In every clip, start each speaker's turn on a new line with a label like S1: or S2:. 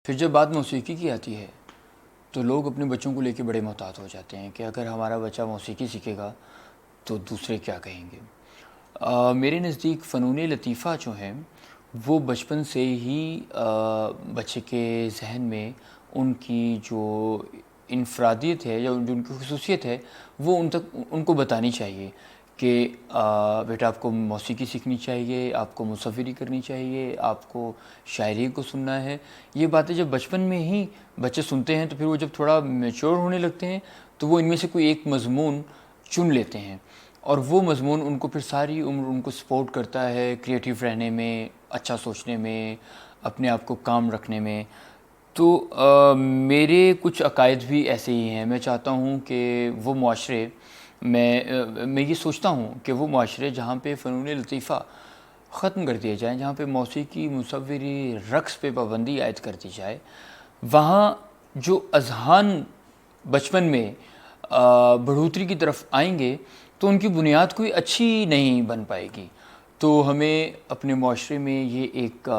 S1: پھر جب بات موسیقی کی آتی ہے تو لوگ اپنے بچوں کو لے کے بڑے محتاط ہو جاتے ہیں کہ اگر ہمارا بچہ موسیقی سیکھے گا تو دوسرے کیا کہیں گے۔ میرے نزدیک فنون لطیفہ جو ہیں وہ بچپن سے ہی بچے کے ذہن میں ان کی جو انفرادیت ہے یا جو ان کی خصوصیت ہے وہ ان کو بتانی چاہیے کہ بیٹا آپ کو موسیقی سیکھنی چاہیے، آپ کو مصوری کرنی چاہیے، آپ کو شاعری کو سننا ہے۔ یہ باتیں جب بچپن میں ہی بچے سنتے ہیں تو پھر وہ جب تھوڑا میچور ہونے لگتے ہیں تو وہ ان میں سے کوئی ایک مضمون چن لیتے ہیں، اور وہ مضمون ان کو پھر ساری عمر ان کو سپورٹ کرتا ہے کریٹیو رہنے میں، اچھا سوچنے میں، اپنے آپ کو کام رکھنے میں۔ تو میرے کچھ عقائد بھی ایسے ہی ہیں۔ میں چاہتا ہوں کہ وہ معاشرے میں یہ سوچتا ہوں کہ وہ معاشرے جہاں پہ فنون لطیفہ ختم کر دیے جائیں، جہاں پہ موسیقی، مصوری، رقص پہ پابندی عائد کر دی جائے، وہاں جو اذہان بچپن میں بڑھوتری کی طرف آئیں گے تو ان کی بنیاد کوئی اچھی نہیں بن پائے گی۔ تو ہمیں اپنے معاشرے میں یہ ایک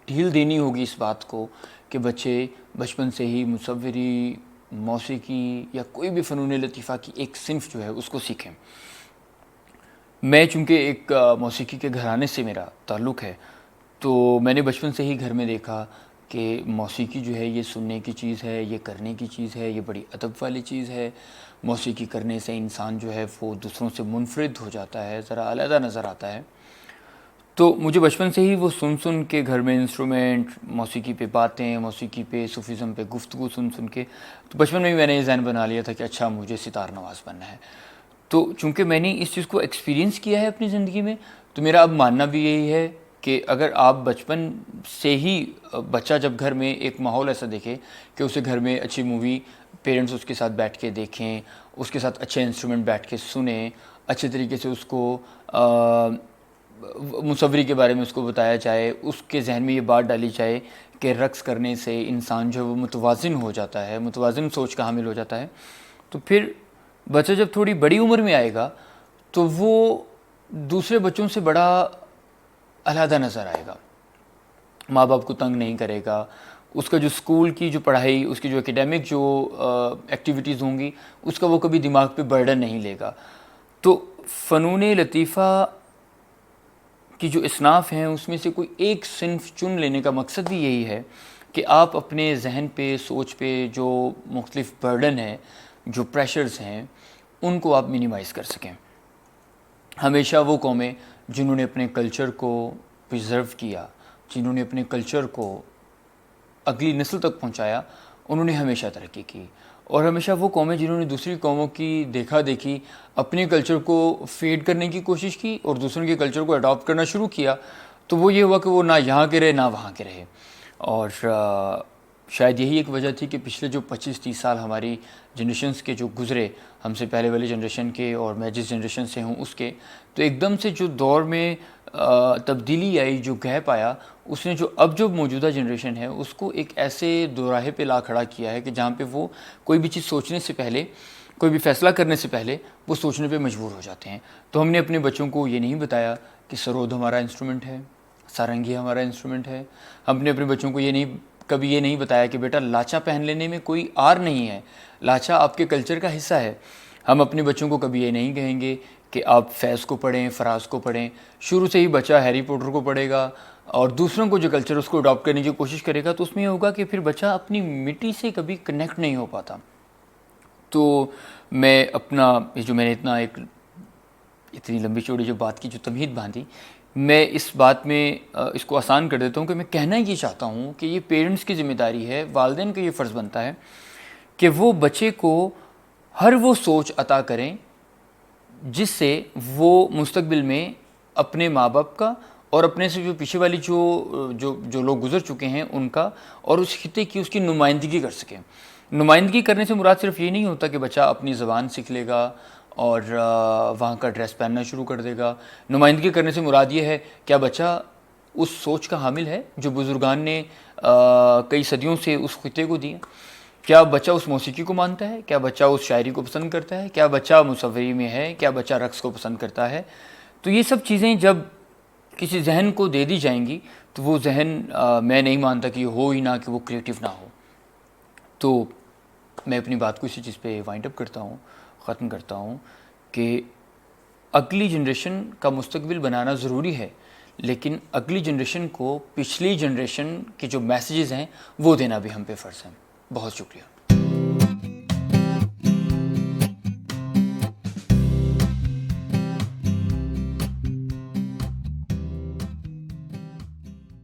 S1: ڈھیل دینی ہوگی اس بات کو کہ بچے بچپن سے ہی مصوری، موسیقی یا کوئی بھی فنون لطیفہ کی ایک صنف جو ہے اس کو سیکھیں۔ میں چونکہ ایک موسیقی کے گھرانے سے میرا تعلق ہے تو میں نے بچپن سے ہی گھر میں دیکھا کہ موسیقی جو ہے یہ سننے کی چیز ہے، یہ کرنے کی چیز ہے، یہ بڑی ادب والی چیز ہے۔ موسیقی کرنے سے انسان جو ہے وہ دوسروں سے منفرد ہو جاتا ہے، ذرا علیحدہ نظر آتا ہے۔ تو مجھے بچپن سے ہی وہ سن کے گھر میں انسٹرومنٹ، موسیقی پہ باتیں، موسیقی پہ صوفیزم پہ گفتگو سن کے تو بچپن میں ہی میں نے یہ ذہن بنا لیا تھا کہ اچھا مجھے ستار نواز بننا ہے۔ تو چونکہ میں نے اس چیز کو ایکسپیرینس کیا ہے اپنی زندگی میں تو میرا اب ماننا بھی یہی ہے کہ اگر آپ بچپن سے ہی بچہ جب گھر میں ایک ماحول ایسا دیکھے کہ اسے گھر میں اچھی مووی پیرنٹس اس کے ساتھ بیٹھ کے دیکھیں، اس کے ساتھ اچھے انسٹرومنٹ بیٹھ کے سنیں، اچھے طریقے سے اس کو مصوری کے بارے میں اس کو بتایا جائے، اس کے ذہن میں یہ بات ڈالی جائے کہ رقص کرنے سے انسان جو ہے وہ متوازن ہو جاتا ہے، متوازن سوچ کا حامل ہو جاتا ہے، تو پھر بچہ جب تھوڑی بڑی عمر میں آئے گا تو وہ دوسرے بچوں سے بڑا علیحدہ نظر آئے گا، ماں باپ کو تنگ نہیں کرے گا، اس کا جو اسکول کی جو پڑھائی، اس کی جو اکیڈیمک جو ایکٹیویٹیز ہوں گی اس کا وہ کبھی دماغ پہ برڈن نہیں لے گا۔ تو فنون لطیفہ کی جو اصناف ہیں اس میں سے کوئی ایک صنف چن لینے کا مقصد بھی یہی ہے کہ آپ اپنے ذہن پہ، سوچ پہ جو مختلف برڈن ہیں، جو پریشرز ہیں، ان کو آپ منیمائز کر سکیں۔ ہمیشہ وہ قومیں جنہوں نے اپنے کلچر کو پریزرو کیا، جنہوں نے اپنے کلچر کو اگلی نسل تک پہنچایا، انہوں نے ہمیشہ ترقی کی، اور ہمیشہ وہ قومیں جنہوں نے دوسری قوموں کی دیکھا دیکھی اپنے کلچر کو فیڈ کرنے کی کوشش کی اور دوسروں کے کلچر کو اڈاپٹ کرنا شروع کیا، تو وہ یہ ہوا کہ وہ نہ یہاں کے رہے نہ وہاں کے رہے۔ اور شاید یہی ایک وجہ تھی کہ پچھلے جو 25-30 سال ہماری جنریشنز کے جو گزرے، ہم سے پہلے والی جنریشن کے اور میں جس جنریشن سے ہوں اس کے، تو ایک دم سے جو دور میں تبدیلی آئی، جو گیپ آیا، اس نے جو موجودہ جنریشن ہے اس کو ایک ایسے دوراہے پہ لا کھڑا کیا ہے کہ جہاں پہ وہ کوئی بھی چیز سوچنے سے پہلے، کوئی بھی فیصلہ کرنے سے پہلے وہ سوچنے پہ مجبور ہو جاتے ہیں۔ تو ہم نے اپنے بچوں کو یہ نہیں بتایا کہ سرود ہمارا انسٹرومنٹ ہے، سارنگی ہمارا انسٹرومنٹ ہے۔ ہم نے اپنے بچوں کو کبھی یہ نہیں بتایا کہ بیٹا لاچا پہن لینے میں کوئی آر نہیں ہے، لاچا آپ کے کلچر کا حصہ ہے۔ ہم اپنے بچوں کو کبھی یہ نہیں کہیں گے کہ آپ فیض کو پڑھیں، فراز کو پڑھیں۔ شروع سے ہی بچہ ہیری پوٹر کو پڑھے گا اور دوسروں کو جو کلچر اس کو اڈاپٹ کرنے کی کوشش کرے گا، تو اس میں یہ ہوگا کہ پھر بچہ اپنی مٹی سے کبھی کنیکٹ نہیں ہو پاتا۔ تو میں نے اتنی لمبی چوڑی جو بات کی، جو تمہید باندھی، میں اس بات میں اس کو آسان کر دیتا ہوں کہ میں کہنا یہ چاہتا ہوں کہ یہ پیرنٹس کی ذمہ داری ہے، والدین کا یہ فرض بنتا ہے کہ وہ بچے کو ہر وہ سوچ عطا کریں جس سے وہ مستقبل میں اپنے ماں باپ کا اور اپنے سے جو پیچھے والی جو لوگ گزر چکے ہیں ان کا اور اس خطے کی، اس کی نمائندگی کر سکیں۔ نمائندگی کرنے سے مراد صرف یہ نہیں ہوتا کہ بچہ اپنی زبان سیکھ لے گا اور وہاں کا ڈریس پہننا شروع کر دے گا۔ نمائندگی کرنے سے مراد یہ ہے کیا بچہ اس سوچ کا حامل ہے جو بزرگان نے کئی صدیوں سے اس خطے کو دی؟ کیا بچہ اس موسیقی کو مانتا ہے؟ کیا بچہ اس شاعری کو پسند کرتا ہے؟ کیا بچہ مصوری میں ہے؟ کیا بچہ رقص کو پسند کرتا ہے؟ تو یہ سب چیزیں جب کسی ذہن کو دے دی جائیں گی تو وہ ذہن میں نہیں مانتا کہ یہ ہو ہی نہ کہ وہ کریٹیو نہ ہو. تو میں اپنی بات کو اسی چیز پہ وائنڈ اپ کرتا ہوں, ختم کرتا ہوں کہ اگلی جنریشن کا مستقبل بنانا ضروری ہے, لیکن اگلی جنریشن کو پچھلی جنریشن کے جو میسیجز ہیں وہ دینا بھی ہم پہ فرض ہے. بہت شکریہ.